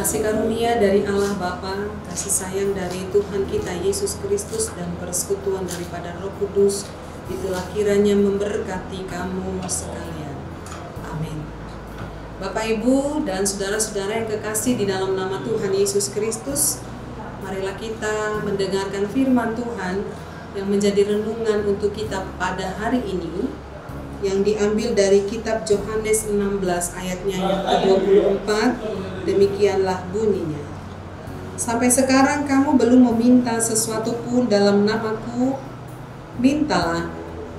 Kasih karunia dari Allah Bapa, kasih sayang dari Tuhan kita Yesus Kristus, dan persekutuan daripada Roh Kudus itulah kiranya memberkati kamu sekalian. Amin. Bapak, Ibu, dan saudara-saudara yang kekasih di dalam nama Tuhan Yesus Kristus, marilah kita mendengarkan firman Tuhan yang menjadi renungan untuk kita pada hari ini, yang diambil dari kitab Yohanes 16 ayatnya yang ke-24. Demikianlah bunyinya. Sampai sekarang kamu belum meminta sesuatu pun dalam namaku. Mintalah,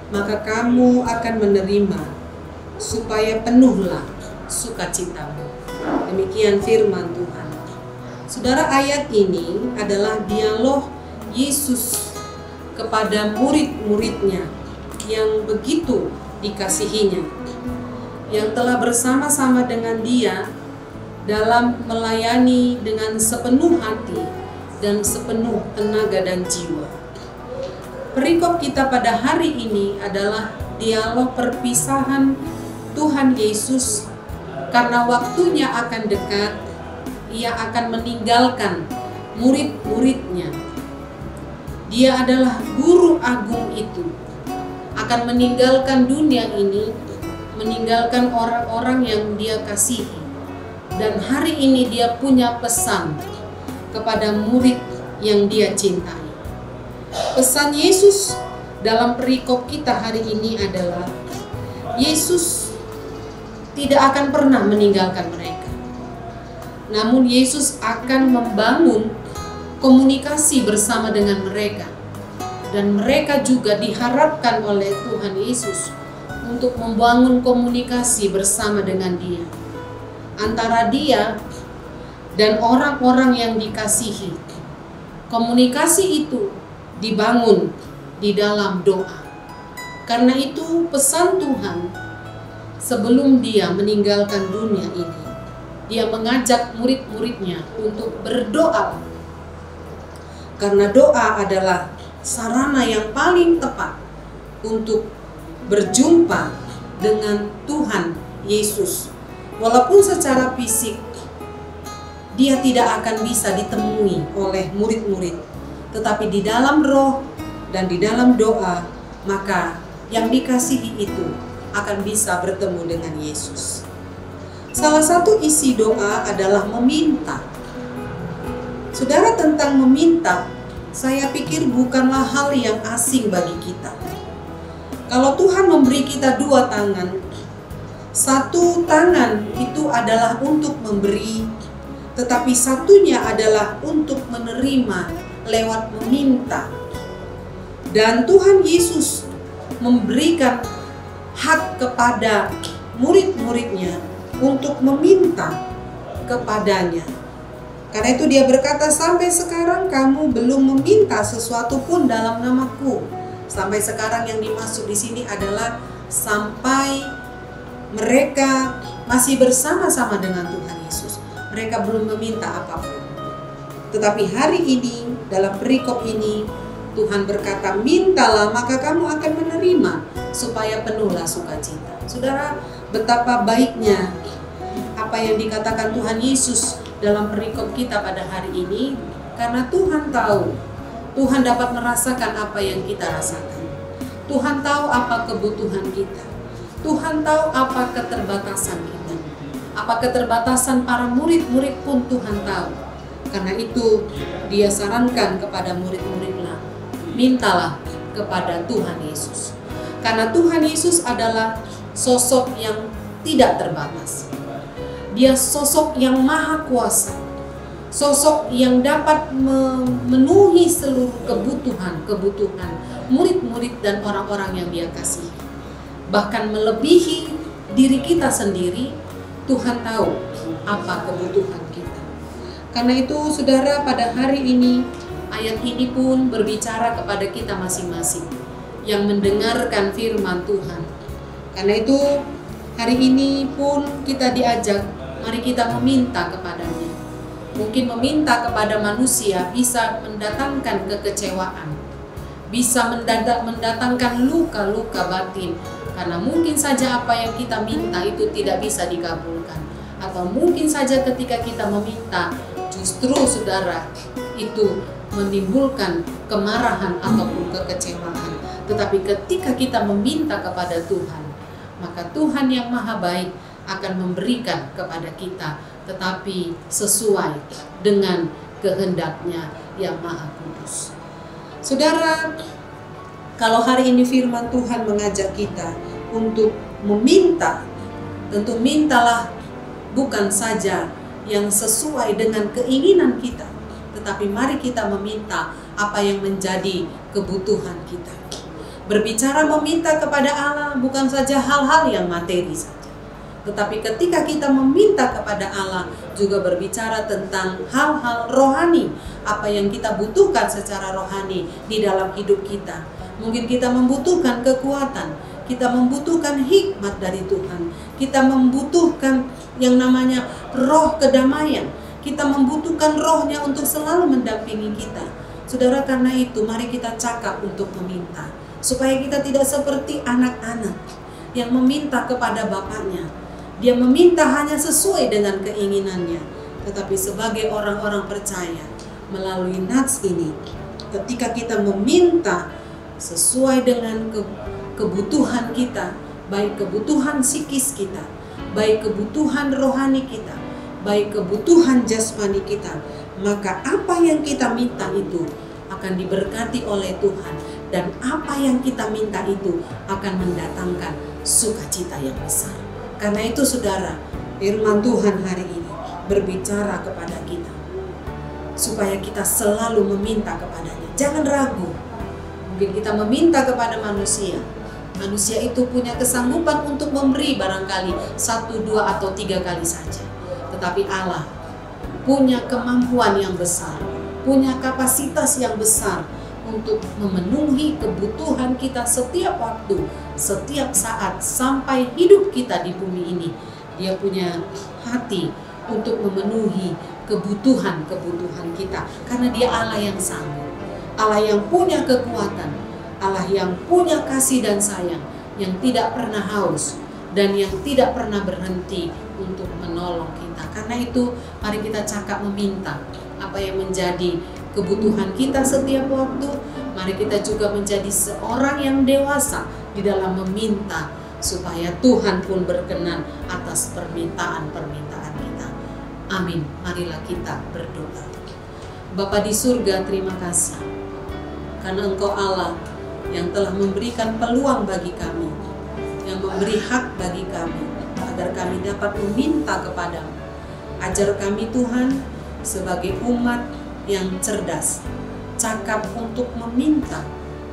maka kamu akan menerima, supaya penuhlah sukacitamu. Demikian firman Tuhan. Saudara, ayat ini adalah dialog Yesus kepada murid-muridnya yang begitu dikasihinya, yang telah bersama-sama dengan dia dalam melayani dengan sepenuh hati dan sepenuh tenaga dan jiwa. Perikop kita pada hari ini adalah dialog perpisahan Tuhan Yesus, karena waktunya akan dekat. Ia akan meninggalkan murid-muridnya. Dia adalah guru agung itu, akan meninggalkan dunia ini, meninggalkan orang-orang yang dia kasihi. Dan hari ini dia punya pesan kepada murid yang dia cintai. Pesan Yesus dalam perikop kita hari ini adalah Yesus tidak akan pernah meninggalkan mereka. Namun Yesus akan membangun komunikasi bersama dengan mereka. Dan mereka juga diharapkan oleh Tuhan Yesus untuk membangun komunikasi bersama dengan dia, antara dia dan orang-orang yang dikasihi. Komunikasi itu dibangun di dalam doa. Karena itu pesan Tuhan sebelum dia meninggalkan dunia ini, dia mengajak murid-muridnya untuk berdoa. Karena doa adalah sarana yang paling tepat untuk berjumpa dengan Tuhan Yesus. Walaupun secara fisik dia tidak akan bisa ditemui oleh murid-murid, tetapi di dalam roh dan di dalam doa, maka yang dikasihi itu akan bisa bertemu dengan Yesus. Salah satu isi doa adalah meminta. Saudara, tentang meminta, saya pikir bukanlah hal yang asing bagi kita. Kalau Tuhan memberi kita dua tangan, satu tangan itu adalah untuk memberi, tetapi satunya adalah untuk menerima lewat meminta. Dan Tuhan Yesus memberikan hak kepada murid-muridnya untuk meminta kepadanya. Karena itu dia berkata, sampai sekarang kamu belum meminta sesuatu pun dalam namaku. Sampai sekarang yang dimaksud di sini adalah sampai mereka masih bersama-sama dengan Tuhan Yesus. Mereka belum meminta apapun. Tetapi hari ini, dalam perikop ini, Tuhan berkata, mintalah maka kamu akan menerima, supaya penuhlah sukacita. Saudara, betapa baiknya apa yang dikatakan Tuhan Yesus dalam perikop kita pada hari ini. Karena Tuhan tahu, Tuhan dapat merasakan apa yang kita rasakan. Tuhan tahu apa kebutuhan kita. Tuhan tahu apa keterbatasan kita. Apa keterbatasan para murid-murid pun Tuhan tahu. Karena itu dia sarankan kepada murid-muridnya, mintalah kepada Tuhan Yesus. Karena Tuhan Yesus adalah sosok yang tidak terbatas. Dia sosok yang maha kuasa. Sosok yang dapat memenuhi seluruh kebutuhan murid-murid dan orang-orang yang dia kasihi. Bahkan melebihi diri kita sendiri, Tuhan tahu apa kebutuhan kita. Karena itu saudara, pada hari ini ayat ini pun berbicara kepada kita masing-masing yang mendengarkan firman Tuhan. Karena itu hari ini pun kita diajak, mari kita meminta kepadanya. Mungkin meminta kepada manusia bisa mendatangkan kekecewaan, bisa mendatangkan luka-luka batin, karena mungkin saja apa yang kita minta itu tidak bisa dikabulkan. Atau mungkin saja ketika kita meminta, justru saudara itu menimbulkan kemarahan ataupun kekecewaan. Tetapi ketika kita meminta kepada Tuhan, maka Tuhan yang maha baik akan memberikan kepada kita, tetapi sesuai dengan kehendaknya yang maha kudus. Saudara, kalau hari ini firman Tuhan mengajak kita untuk meminta, tentu mintalah bukan saja yang sesuai dengan keinginan kita, tetapi mari kita meminta apa yang menjadi kebutuhan kita. Berbicara meminta kepada Allah bukan saja hal-hal yang materi saja, tetapi ketika kita meminta kepada Allah juga berbicara tentang hal-hal rohani, apa yang kita butuhkan secara rohani di dalam hidup kita. Mungkin kita membutuhkan kekuatan, kita membutuhkan hikmat dari Tuhan, kita membutuhkan yang namanya roh kedamaian, kita membutuhkan rohnya untuk selalu mendampingi kita. Saudara, karena itu mari kita cakap untuk meminta, supaya kita tidak seperti anak-anak yang meminta kepada bapaknya. Dia meminta hanya sesuai dengan keinginannya, tetapi sebagai orang-orang percaya melalui nats ini, ketika kita meminta sesuai dengan kebutuhan kita, baik kebutuhan psikis kita, baik kebutuhan rohani kita, baik kebutuhan jasmani kita, maka apa yang kita minta itu akan diberkati oleh Tuhan, dan apa yang kita minta itu akan mendatangkan sukacita yang besar. Karena itu saudara, firman Tuhan hari ini berbicara kepada kita supaya kita selalu meminta kepadanya. Jangan ragu. Mungkin kita meminta kepada manusia, manusia itu punya kesanggupan untuk memberi barangkali 1, 2, atau 3 kali saja. Tetapi Allah punya kemampuan yang besar, punya kapasitas yang besar untuk memenuhi kebutuhan kita setiap waktu, setiap saat, sampai hidup kita di bumi ini. Dia punya hati untuk memenuhi kebutuhan-kebutuhan kita, karena dia Allah yang sanggup, Allah yang punya kekuatan, Allah yang punya kasih dan sayang, yang tidak pernah haus dan yang tidak pernah berhenti untuk menolong kita. Karena itu mari kita cakap meminta apa yang menjadi kebutuhan kita setiap waktu. Mari kita juga menjadi seorang yang dewasa di dalam meminta, supaya Tuhan pun berkenan atas permintaan-permintaan kita. Amin. Marilah kita berdoa. Bapa di surga, terima kasih karena Engkau Allah yang telah memberikan peluang bagi kami, yang memberi hak bagi kami, agar kami dapat meminta kepadamu. Ajar kami Tuhan sebagai umat yang cerdas, cakap untuk meminta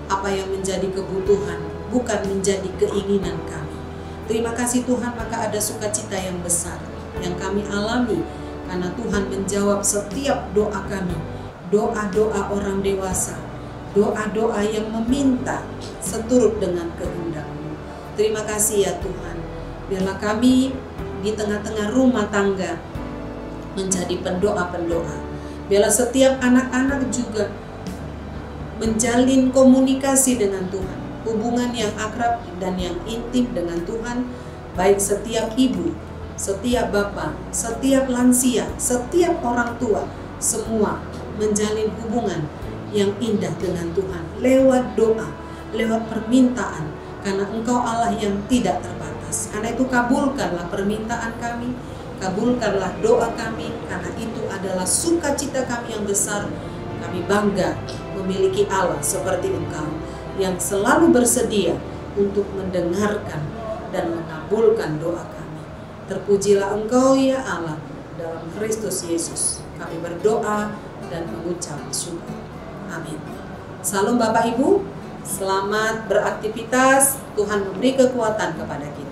apa yang menjadi kebutuhan, bukan menjadi keinginan kami. Terima kasih Tuhan, maka ada sukacita yang besar yang kami alami, karena Tuhan menjawab setiap doa kami, doa-doa orang dewasa, doa-doa yang meminta seturut dengan kehendak-Mu. Terima kasih ya Tuhan. Biarlah kami di tengah-tengah rumah tangga menjadi pendoa-pendoa. Biarlah setiap anak-anak juga menjalin komunikasi dengan Tuhan, hubungan yang akrab dan yang intim dengan Tuhan, baik setiap ibu, setiap bapak, setiap lansia, setiap orang tua, semua menjalin hubungan yang indah dengan Tuhan lewat doa, lewat permintaan, karena Engkau Allah yang tidak terbatas. Karena itu kabulkanlah permintaan kami, kabulkanlah doa kami, karena itu adalah sukacita kami yang besar. Kami bangga memiliki Allah seperti Engkau yang selalu bersedia untuk mendengarkan dan mengabulkan doa kami. Terpujilah Engkau ya Allah, dalam Kristus Yesus kami berdoa dan mengucap syukur. Amin. Salam Bapak Ibu, selamat beraktivitas. Tuhan memberi kekuatan kepada kita.